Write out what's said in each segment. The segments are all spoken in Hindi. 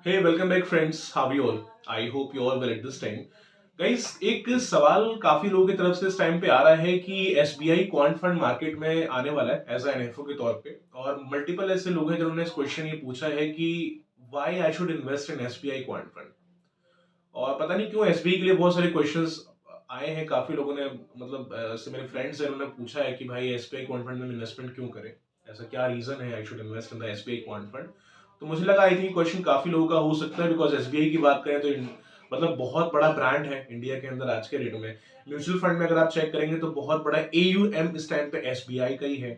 Hey, welcome back friends. How are you all? I hope you all well at this time. Guys एक सवाल काफी लोगों की तरफ से इस टाइम पे आ रहा है कि एसबीआई क्वांट फंड मार्केट में आने वाला है एज एनएफओ के तौर पे। और मल्टीपल ऐसे लोग हैं जिन्होंने इस क्वेश्चन ये पूछा है कि why I should invest in SBI quant fund. और पता नहीं क्यों एसबीआई के लिए बहुत सारे क्वेश्चंस आए हैं। काफी लोगों ने मतलब ऐसे मेरे फ्रेंड्स हैं उन्होंने पूछा है कि भाई एसबीआई क्वांट फंड में इन्वेस्टमेंट क्यों करें, ऐसा क्या रीजन है I should invest in the SBI quant fund. तो मुझे लगा आई थिंक क्वेश्चन काफी लोगों का हो सकता है बिकॉज एसबीआई की बात करें तो मतलब बहुत बड़ा ब्रांड है इंडिया के अंदर आज के डेट में। म्यूचुअल फंड में अगर आप चेक करेंगे तो बहुत बड़ा एयूएम इस टाइम पे एसबीआई का ही है।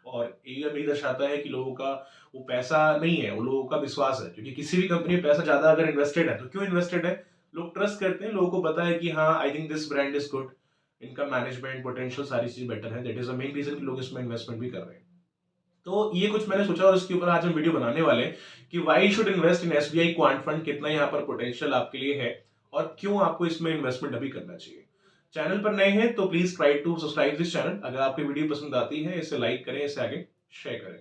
और एयूएम ये दर्शाता है कि लोगों का वो पैसा नहीं है, वो लोगों का विश्वास है, क्योंकि किसी भी कंपनी में पैसा ज्यादा अगर इन्वेस्टेड है तो क्यों इन्वेस्टेड है, लोग ट्रस्ट करते हैं, लोगों को पता है कि हाँ I think this brand is good, इनका मैनेजमेंट पोटेंशियल सारी चीज बेटर है। That is the main reason कि लोग इसमें इन्वेस्टमेंट भी कर रहे हैं। तो ये कुछ मैंने सोचा और इसके ऊपर आज हम वीडियो बनाने वाले हैं कि why should invest in SBI quant fund, कितना यहाँ पर पोटेंशियल आपके लिए है और क्यों आपको इसमें इन्वेस्टमेंट अभी करना चाहिए। चैनल पर नए हैं तो please try to subscribe this channel. अगर आपको वीडियो पसंद आती है इसे लाइक करें, इसे आगे शेयर करें।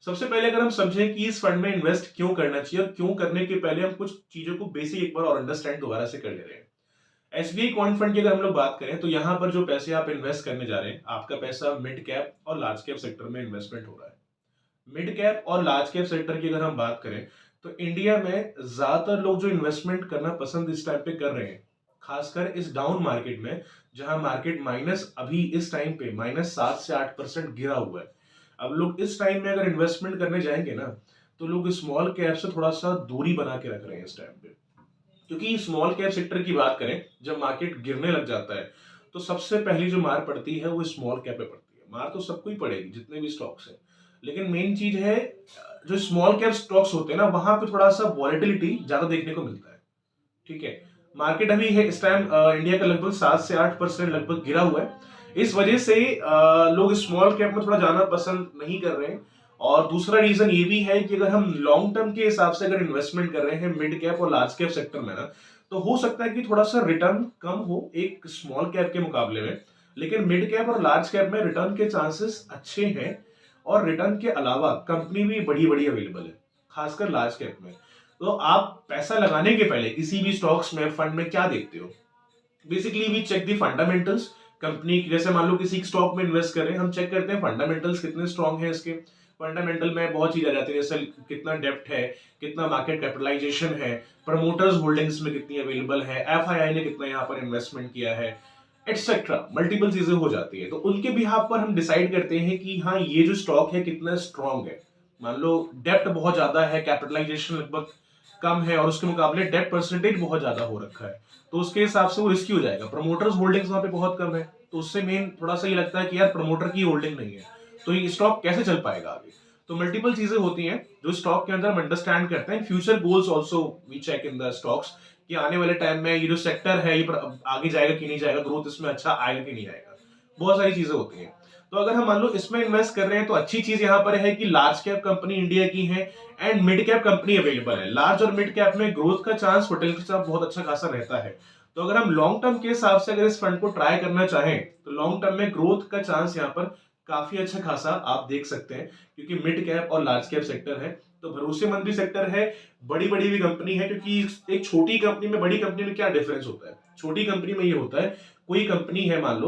सबसे पहले अगर हम समझें कि इस फंड में इन्वेस्ट क्यों करना चाहिए और क्यों करने के पहले हम कुछ चीजों को बेसिक एक बार और अंडरस्टैंड दोबारा से कर ले रहे हैं। एसबीआई क्वांट फंड की अगर हम लोग बात करें तो यहाँ पर जो पैसे आप इन्वेस्ट करने जा रहे हैं, आपका पैसा मिड कैप और लार्ज कैप सेक्टर में इन्वेस्टमेंट हो रहा है। मिड कैप और लार्ज कैप सेक्टर की अगर हम बात करें तो इंडिया में ज्यादातर लोग जो इन्वेस्टमेंट करना पसंद इस टाइम पे कर रहे हैं, खासकर इस डाउन मार्केट में जहां मार्केट माइनस अभी इस टाइम पे -7 से 8% गिरा हुआ है। अब लोग इस टाइम में अगर इन्वेस्टमेंट करने जाएंगे ना तो लोग स्मॉल कैप से थोड़ा सा दूरी बना के रख रहे हैं इस टाइम पे। क्योंकि स्मॉल कैप सेक्टर की बात करें, जब मार्केट गिरने लग जाता है तो सबसे पहली जो मार पड़ती है वो स्मॉल कैप पे पड़ती है। मार तो सबको ही पड़ेगी जितने भी स्टॉक्स हैं, लेकिन मेन चीज है जो स्मॉल कैप स्टॉक्स होते हैं ना वहां पे थोड़ा सा वॉलेटिलिटी ज्यादा देखने को मिलता है। ठीक है, मार्केट अभी है इस टाइम इंडिया का लगभग 7 से 8% लगभग गिरा हुआ है। इस वजह से लोग स्मॉल कैप में थोड़ा जाना पसंद नहीं कर रहे हैं। और दूसरा रीजन ये भी है कि अगर हम लॉन्ग टर्म के हिसाब से अगर इन्वेस्टमेंट कर रहे हैं मिड कैप और लार्ज कैप सेक्टर में ना, तो हो सकता है कि थोड़ा सा रिटर्न कम हो एक स्मॉल कैप के मुकाबले में, लेकिन मिड कैप और लार्ज कैप में रिटर्न के चांसेस अच्छे हैं। और रिटर्न के अलावा कंपनी भी बड़ी बड़ी अवेलेबल है, खासकर लार्ज कैप में। तो आप पैसा लगाने के पहले किसी भी स्टॉक्स में फंड में क्या देखते हो? Basically we check the fundamentals company. जैसे मान लो किसी स्टॉक में इन्वेस्ट करें, हम चेक करते हैं फंडामेंटल्स कितने स्ट्रांग हैं इसके। फंडामेंटल में बहुत चीज आ जाती है, जैसे कितना डेप्थ है, कितना मार्केट कैपिटलाइजेशन है, प्रमोटर्स होल्डिंग्स में कितनी अवेलेबल है, एफआईआई ने कितना यहाँ पर इन्वेस्टमेंट किया है, एक्सेट्रा मल्टीपल चीजें हो जाती है। तो उनके बिहाफ पर हम डिसाइड करते हैं कि हाँ ये जो स्टॉक है कितना स्ट्रांग है। मान लो डेप्थ बहुत ज्यादा है, कैपिटलाइजेशन लगभग कम है और उसके मुकाबले डेट परसेंटेज बहुत ज्यादा हो रखा है, तो उसके हिसाब से वो रिस्की हो जाएगा। प्रमोटर्स होल्डिंग्स वहां पे बहुत कम है, तो उससे मेन थोड़ा सा ये लगता है कि यार प्रमोटर की होल्डिंग नहीं है तो ये स्टॉक कैसे चल पाएगा आगे। तो मल्टीपल चीजें होती हैं जो स्टॉक के अंदर हम अंडरस्टैंड करते हैं। Future goals also we check in the stocks कि आने वाले टाइम में ये जो सेक्टर है ये आगे जाएगा कि नहीं जाएगा, ग्रोथ इसमें अच्छा आएगा कि नहीं आएगा, बहुत सारी चीजें होती हैं। तो अगर हम मान लो इसमें इन्वेस्ट कर रहे हैं तो अच्छी चीज यहाँ पर है कि लार्ज कैप कंपनी इंडिया की है and mid cap company available है। लार्ज और मिड कैप में ग्रोथ का चांस पोटेंशियल बहुत अच्छा खासा रहता है। तो अगर हम लॉन्ग टर्म के हिसाब से अगर इस फंड को ट्राई करना चाहें तो लॉन्ग टर्म में ग्रोथ का चांस यहाँ पर काफी अच्छा खासा आप देख सकते हैं, क्योंकि मिड कैप और लार्ज कैप सेक्टर है तो भरोसेमंद भी सेक्टर है, बड़ी बड़ी भी कंपनी है। क्योंकि एक छोटी कंपनी में बड़ी कंपनी में क्या डिफरेंस होता है, छोटी कंपनी में ये होता है कोई कंपनी है, मान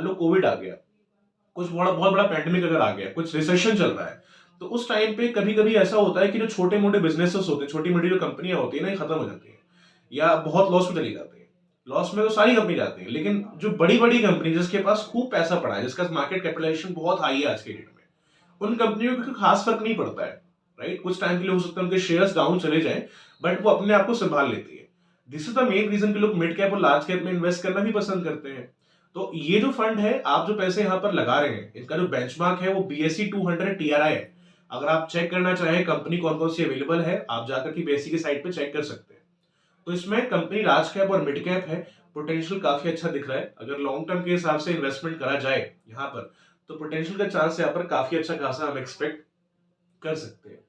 लो कोविड आ गया, कुछ बड़ा बहुत बड़ा पैंडेमिक अगर आ गया, कुछ रिसेशन चल रहा है, तो उस टाइम पे कभी कभी ऐसा होता है कि जो छोटे मोटे बिजनेसेस होते हैं, छोटी मोटी जो कंपनियां होती है ना, ये खत्म हो जाती है या बहुत लॉस में चली जाती है। लॉस में तो सारी कंपनी जाती है, लेकिन जो बड़ी बड़ी कंपनी जिसके पास खूब पैसा पड़ा है, जिसका मार्केट कैपिटलाइजेशन बहुत हाई है आज के डेट में, उन कंपनियों को खास फर्क नहीं पड़ता है। राइट, कुछ टाइम के लिए हो सकता है उनके शेयर्स डाउन चले जाएं, बट वो अपने आप को संभाल लेती है। This is the main reason कि लोग मिड कैप और लार्ज कैप में इन्वेस्ट करना भी पसंद करते हैं। तो ये जो फंड है, आप जो पैसे यहाँ पर लगा रहे हैं, इसका जो बेंचमार्क है वो बीएसई 200 टीआरआई है। अगर आप चेक करना चाहें कंपनी कौन कौन सी अवेलेबल है, आप जाकर की बीएसई की साइट पे चेक कर सकते हैं। तो इसमें कंपनी लार्ज कैप और मिड कैप है, पोटेंशियल काफी अच्छा दिख रहा है। अगर लॉन्ग टर्म के हिसाब से इन्वेस्टमेंट करा जाए यहाँ पर तो पोटेंशियल का चांस यहाँ पर काफी अच्छा खासा हम एक्सपेक्ट कर सकते हैं।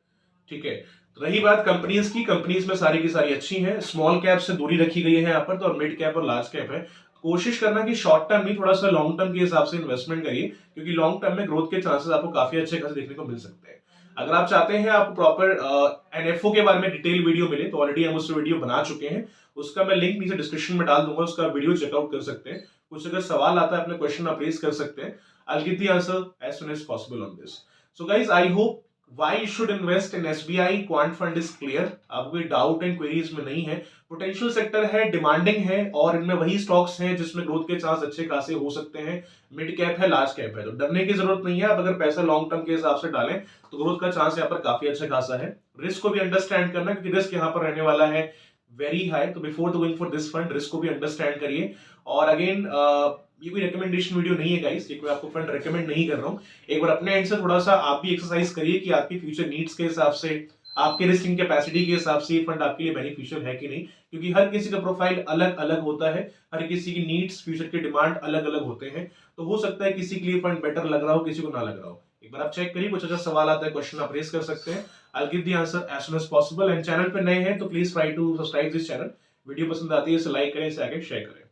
ठीक है, तो रही बात कंपनीज की, कंपनीज में सारी की सारी अच्छी हैं, स्मॉल कैप से दूरी रखी गई है यहाँ पर, तो और मिड कैप और लार्ज कैप है। कोशिश करना कि शॉर्ट टर्म नहीं, थोड़ा सा लॉन्ग टर्म के हिसाब से इन्वेस्टमेंट करिए, क्योंकि लॉन्ग टर्म में ग्रोथ के चांसेस आपको काफी अच्छे खासे देखने को मिल सकते हैं। अगर आप चाहते हैं आपको प्रॉपर एनएफओ के बारे में डिटेल वीडियो मिले तो ऑलरेडी हम उस वीडियो बना चुके हैं, उसका मैं लिंक नीचे डिस्क्रिप्शन में डाल दूंगा, उसका वीडियो चेकआउट कर सकते हैं। कुछ अगर सवाल आता है अपने क्वेश्चन आप रेज कर सकते हैं। I'll give the answer as soon as possible on this. So guys, I hope why you should invest in SBI Quant Fund is clear. आपको कोई डाउट एंड क्वेरी इसमें नहीं है। पोटेंशियल सेक्टर है, डिमांडिंग है और इनमें वही स्टॉक्स हैं जिसमें ग्रोथ के चांस अच्छे खासे हो सकते हैं। मिड कैप है, लार्ज कैप है, तो डरने की जरूरत नहीं है। आप अगर पैसा लॉन्ग टर्म के हिसाब से डालें तो ग्रोथ का चांस यहाँ पर काफी अच्छा खासा है। रिस्क को भी अंडरस्टैंड करना, क्योंकि रिस्क यहाँ पर रहने वाला है वेरी हाई, तो before going for this fund risk को भी अंडरस्टैंड करिए। और अगेन ये कोई रिकमेंडेशन वीडियो नहीं है गाइस, ये कोई आपको फंड रिकमेंड नहीं कर रहा हूँ। एक बार अपने एंड से थोड़ा सा आप भी एक्सरसाइज करिए कि आपकी फ्यूचर नीड्स के हिसाब से, आपके रिस्किंग कैपेसिटी के हिसाब से ये फंड आपके लिए बेनिफिशियल है कि नहीं, क्योंकि हर किसी का प्रोफाइल अलग अलग होता है, हर किसी की नीड्स, फ्यूचर के डिमांड अलग अलग होते हैं। तो हो सकता है किसी के लिए फंड बेटर लग रहा हो, किसी को ना लग रहा हो। एक बार आप चेक करिए, कुछ अच्छा सवाल आता है, क्वेश्चन आप रेज कर सकते हैं। I'll give the answer as soon as possible। And channel पे नए हैं तो please try to subscribe this channel. Video पसंद आती है इसे लाइक करें, इसे आगे शेयर करें।